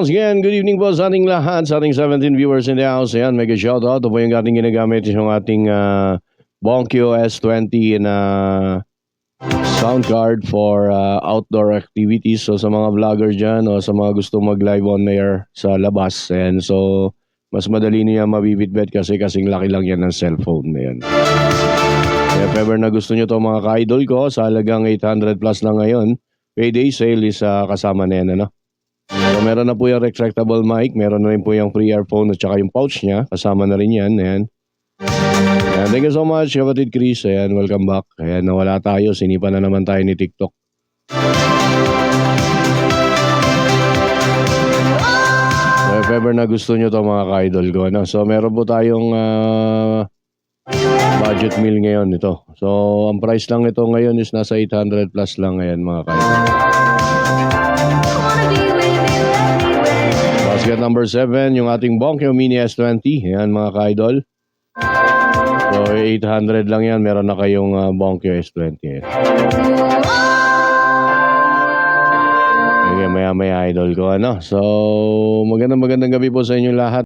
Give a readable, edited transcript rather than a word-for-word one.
once again, good evening po sa ating lahat, sa ating 17 viewers in the house. Ayan, mega shoutout. Ito po yung ating ginagamit, yung ating Bonkyo S20 na sound card for outdoor activities. So sa mga vlogger dyan o sa mga gusto mag-live on air sa labas. And so, mas madali niya mabibitbit kasi kasing laki lang yan ng cellphone na yan. Kaya if ever na gusto nyo to mga ka-idol ko, sa halagang 800 plus lang ngayon, payday sale is kasama na yan, ano? So meron na po yung retractable mic, meron na rin po yung pre-earphone at saka yung pouch niya, kasama na rin yan. Ayan. Ayan, thank you so much, kapatid Chris. Ayan, welcome back. Ayan, nawala tayo, sinipa na naman tayo ni TikTok. So if ever na gusto nyo to mga ka-idol ko, ano? So meron po tayong budget meal ngayon ito. So ang price lang ito ngayon is nasa 800 plus lang ngayon mga ka-idol. Basket number 7, yung ating Bonkyo Mini S20. Ayan mga ka-idol. So 800 lang yan. Meron na kayong Bonkyo S20. Okay, maya idol ko. Ano? So magandang gabi po sa inyo lahat.